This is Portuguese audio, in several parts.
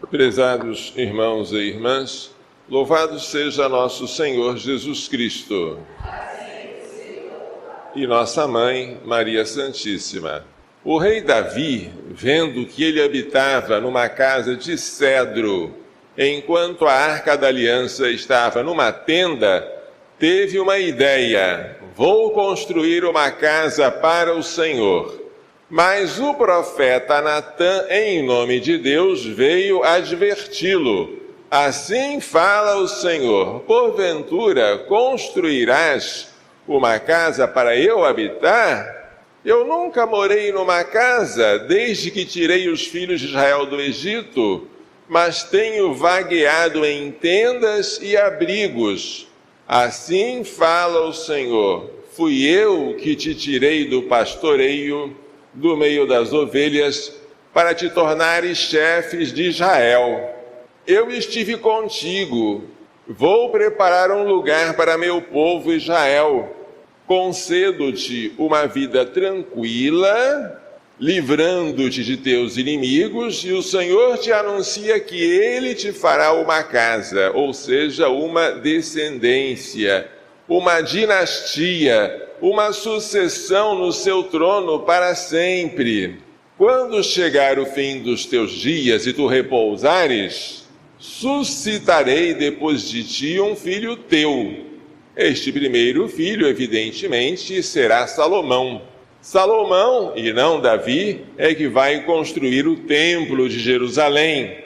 Prezados irmãos e irmãs, louvado seja nosso Senhor Jesus Cristo e nossa Mãe, Maria Santíssima. O rei Davi, vendo que ele habitava numa casa de cedro, enquanto a Arca da Aliança estava numa tenda, teve uma ideia: vou construir uma casa para o Senhor. Mas o profeta Natã, em nome de Deus, veio adverti-lo. Assim fala o Senhor: porventura construirás uma casa para eu habitar? Eu nunca morei numa casa desde que tirei os filhos de Israel do Egito, mas tenho vagueado em tendas e abrigos. Assim fala o Senhor: fui eu que te tirei do pastoreio, do meio das ovelhas, para te tornares chefes de Israel. Eu estive contigo, vou preparar um lugar para meu povo Israel. Concedo-te uma vida tranquila, livrando-te de teus inimigos, e o Senhor te anuncia que Ele te fará uma casa, ou seja, uma descendência, uma dinastia, uma sucessão no seu trono para sempre. Quando chegar o fim dos teus dias e tu repousares, suscitarei depois de ti um filho teu. Este primeiro filho, evidentemente, será Salomão. Salomão, e não Davi, é que vai construir o templo de Jerusalém.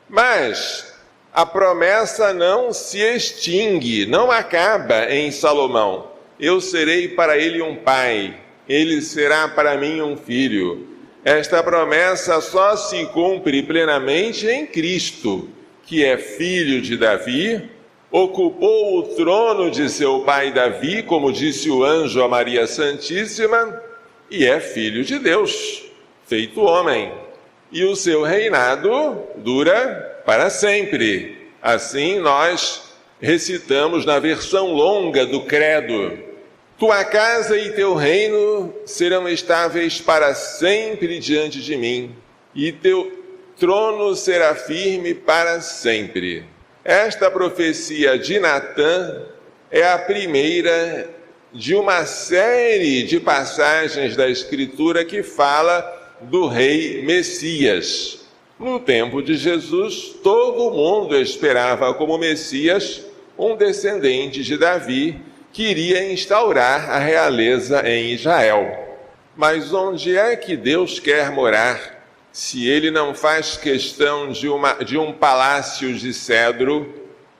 Mas a promessa não se extingue, não acaba em Salomão. Eu serei para ele um pai, ele será para mim um filho. Esta promessa só se cumpre plenamente em Cristo, que é filho de Davi, ocupou o trono de seu pai Davi, como disse o anjo a Maria Santíssima, e é filho de Deus, feito homem. E o seu reinado dura para sempre. Assim nós recitamos na versão longa do credo: tua casa e teu reino serão estáveis para sempre diante de mim, e teu trono será firme para sempre. Esta profecia de Natã é a primeira de uma série de passagens da Escritura que fala do rei Messias. No tempo de Jesus, todo mundo esperava como Messias um descendente de Davi, que iria instaurar a realeza em Israel. Mas onde é que Deus quer morar, se ele não faz questão de um palácio de cedro?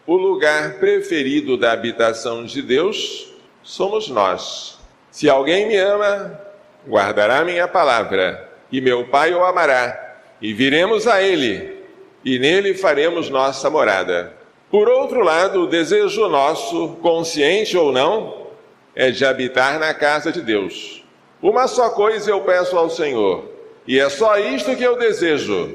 O lugar preferido da habitação de Deus somos nós. Se alguém me ama, guardará minha palavra, e meu Pai o amará, e viremos a ele, e nele faremos nossa morada. Por outro lado, o desejo nosso, consciente ou não, é de habitar na casa de Deus. Uma só coisa eu peço ao Senhor, e é só isto que eu desejo: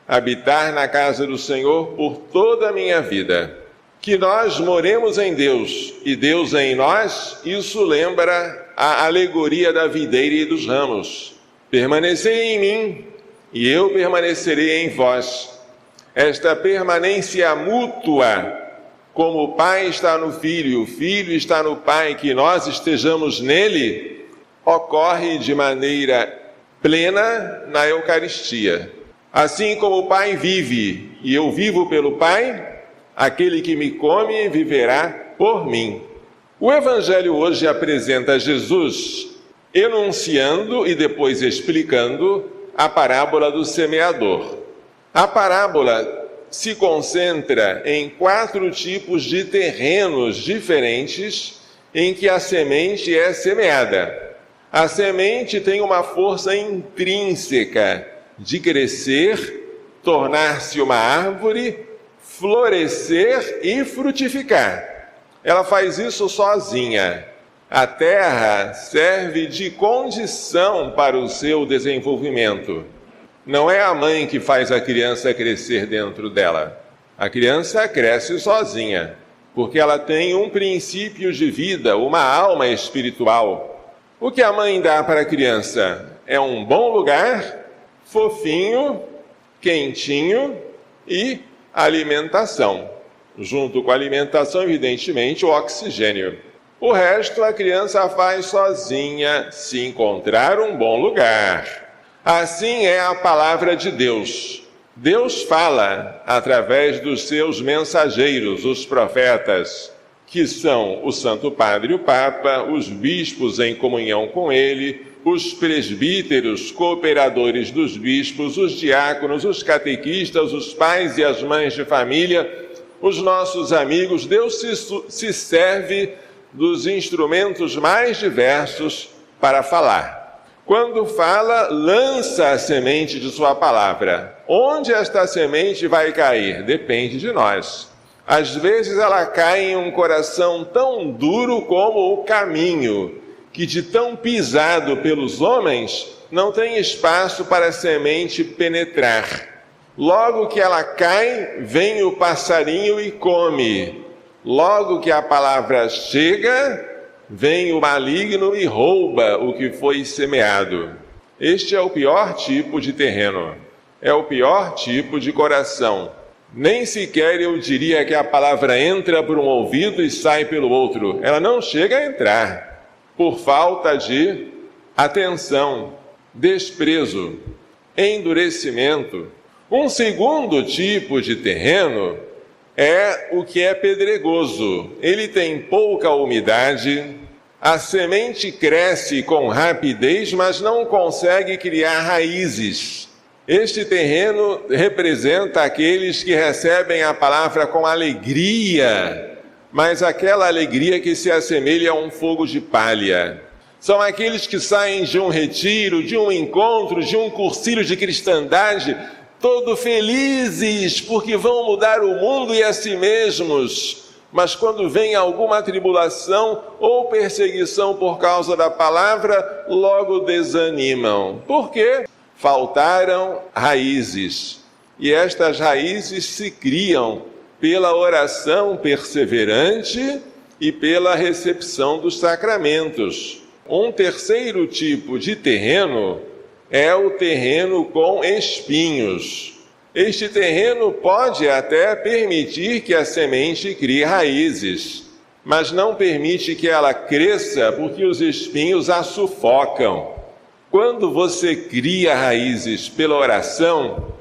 habitar na casa do Senhor por toda a minha vida. Que nós moremos em Deus e Deus em nós, isso lembra a alegoria da videira e dos ramos. Permanecei em mim, e eu permanecerei em vós. Esta permanência mútua, como o Pai está no Filho e o Filho está no Pai, que nós estejamos nele, ocorre de maneira plena na Eucaristia. Assim como o Pai vive e eu vivo pelo Pai, aquele que me come viverá por mim. O Evangelho hoje apresenta Jesus enunciando e depois explicando a parábola do semeador. A parábola se concentra em 4 tipos de terrenos diferentes em que a semente é semeada. A semente tem uma força intrínseca de crescer, tornar-se uma árvore, florescer e frutificar. Ela faz isso sozinha. A terra serve de condição para o seu desenvolvimento. Não é a mãe que faz a criança crescer dentro dela. A criança cresce sozinha, porque ela tem um princípio de vida, uma alma espiritual. O que a mãe dá para a criança é um bom lugar, fofinho, quentinho e alimentação. Junto com a alimentação, evidentemente, o oxigênio. O resto a criança faz sozinha, se encontrar um bom lugar. Assim é a palavra de Deus. Deus fala através dos seus mensageiros, os profetas, que são o Santo Padre, o Papa, os bispos em comunhão com ele, os presbíteros, cooperadores dos bispos, os diáconos, os catequistas, os pais e as mães de família, os nossos amigos. Deus se serve dos instrumentos mais diversos para falar. Quando fala, lança a semente de sua palavra. Onde esta semente vai cair? Depende de nós. Às vezes ela cai em um coração tão duro como o caminho, que de tão pisado pelos homens, não tem espaço para a semente penetrar. Logo que ela cai, vem o passarinho e come. Logo que a palavra chega, vem o maligno e rouba o que foi semeado. Este é o pior tipo de terreno, é o pior tipo de coração. Nem sequer eu diria que a palavra entra por um ouvido e sai pelo outro. Ela não chega a entrar, por falta de atenção, desprezo, endurecimento. Um segundo tipo de terreno é o que é pedregoso. Ele tem pouca umidade, a semente cresce com rapidez, mas não consegue criar raízes. Este terreno representa aqueles que recebem a palavra com alegria, mas aquela alegria que se assemelha a um fogo de palha. São aqueles que saem de um retiro, de um encontro, de um cursilho de cristandade, todos felizes porque vão mudar o mundo e a si mesmos. Mas quando vem alguma tribulação ou perseguição por causa da palavra, logo desanimam. Por quê? Faltaram raízes. E estas raízes se criam pela oração perseverante e pela recepção dos sacramentos. Um terceiro tipo de terreno é o terreno com espinhos. Este terreno pode até permitir que a semente crie raízes, mas não permite que ela cresça porque os espinhos a sufocam. Quando você cria raízes pela oração,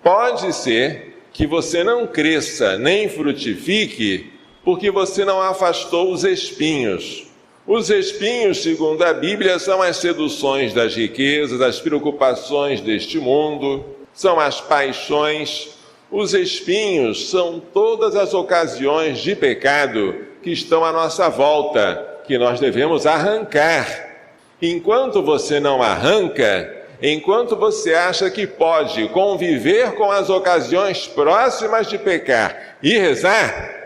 pode ser que você não cresça nem frutifique porque você não afastou os espinhos. Os espinhos, segundo a Bíblia, são as seduções das riquezas, as preocupações deste mundo, são as paixões. Os espinhos são todas as ocasiões de pecado que estão à nossa volta, que nós devemos arrancar. Enquanto você não arranca, enquanto você acha que pode conviver com as ocasiões próximas de pecar e rezar,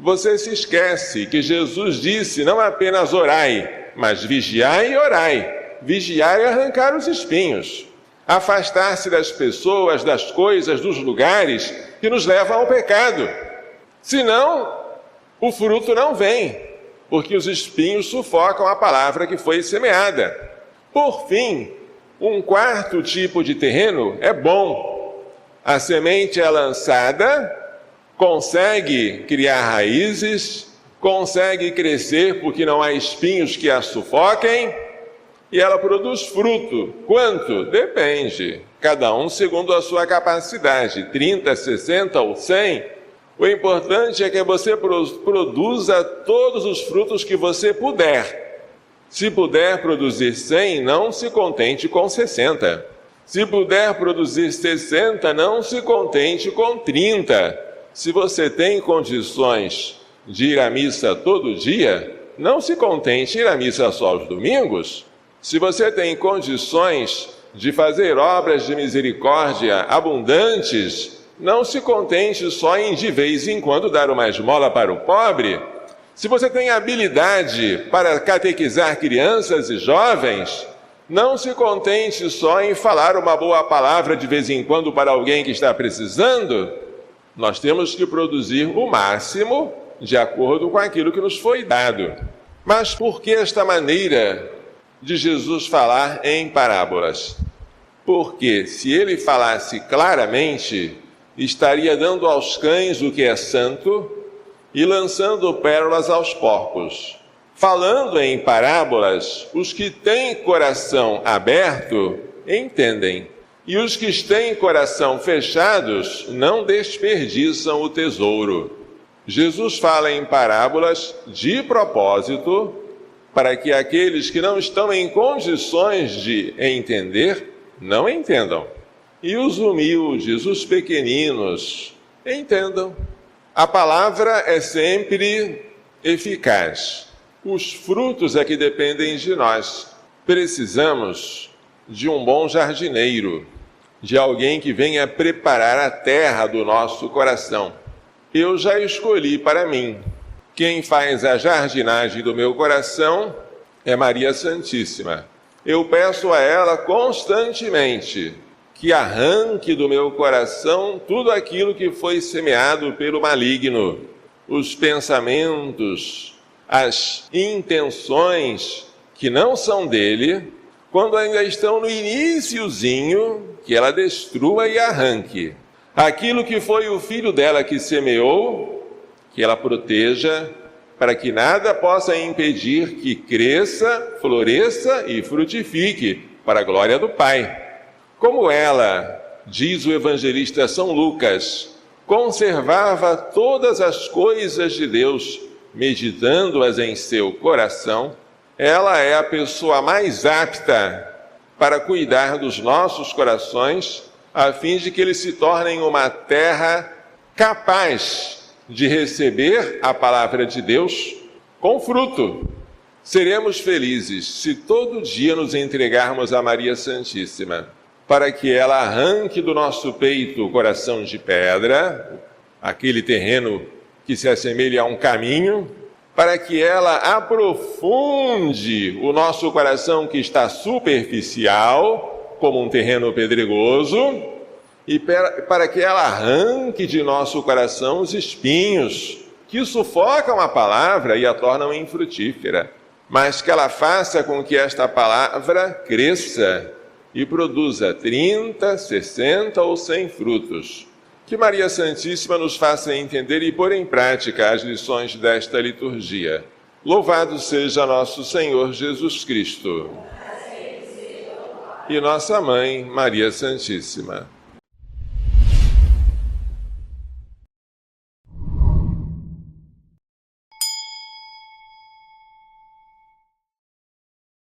você se esquece que Jesus disse não apenas orai, mas vigiai e orai. Vigiar e arrancar os espinhos. Afastar-se das pessoas, das coisas, dos lugares que nos levam ao pecado. Senão, o fruto não vem, porque os espinhos sufocam a palavra que foi semeada. Por fim, um quarto tipo de terreno é bom. A semente é lançada, consegue criar raízes, consegue crescer porque não há espinhos que a sufoquem, e ela produz fruto. Quanto? Depende. Cada um segundo a sua capacidade, 30, 60 ou 100. O importante é que você produza todos os frutos que você puder. Se puder produzir 100, não se contente com 60. Se puder produzir 60, não se contente com 30. Se você tem condições de ir à missa todo dia, não se contente em ir à missa só aos domingos. Se você tem condições de fazer obras de misericórdia abundantes, não se contente só em de vez em quando dar uma esmola para o pobre. Se você tem habilidade para catequizar crianças e jovens, não se contente só em falar uma boa palavra de vez em quando para alguém que está precisando. Nós temos que produzir o máximo de acordo com aquilo que nos foi dado. Mas por que esta maneira de Jesus falar em parábolas? Porque se ele falasse claramente, estaria dando aos cães o que é santo e lançando pérolas aos porcos. Falando em parábolas, os que têm coração aberto entendem, e os que têm coração fechados não desperdiçam o tesouro. Jesus fala em parábolas de propósito para que aqueles que não estão em condições de entender, não entendam. E os humildes, os pequeninos, entendam. A palavra é sempre eficaz. Os frutos é que dependem de nós. Precisamos de um bom jardineiro, de alguém que venha preparar a terra do nosso coração. Eu já escolhi para mim. Quem faz a jardinagem do meu coração é Maria Santíssima. Eu peço a ela constantemente que arranque do meu coração tudo aquilo que foi semeado pelo maligno, os pensamentos, as intenções que não são dele, quando ainda estão no iniciozinho, que ela destrua e arranque. Aquilo que foi o filho dela que semeou, que ela proteja, para que nada possa impedir que cresça, floresça e frutifique, para a glória do Pai. Como ela, diz o evangelista São Lucas, conservava todas as coisas de Deus, meditando-as em seu coração, ela é a pessoa mais apta para cuidar dos nossos corações, a fim de que eles se tornem uma terra capaz de receber a palavra de Deus com fruto. Seremos felizes se todo dia nos entregarmos a Maria Santíssima, para que ela arranque do nosso peito o coração de pedra, aquele terreno que se assemelha a um caminho, para que ela aprofunde o nosso coração que está superficial, como um terreno pedregoso, e para que ela arranque de nosso coração os espinhos que sufocam a palavra e a tornam infrutífera, mas que ela faça com que esta palavra cresça e produza 30, 60 ou 100 frutos. Que Maria Santíssima nos faça entender e pôr em prática as lições desta liturgia. Louvado seja nosso Senhor Jesus Cristo. E nossa Mãe, Maria Santíssima.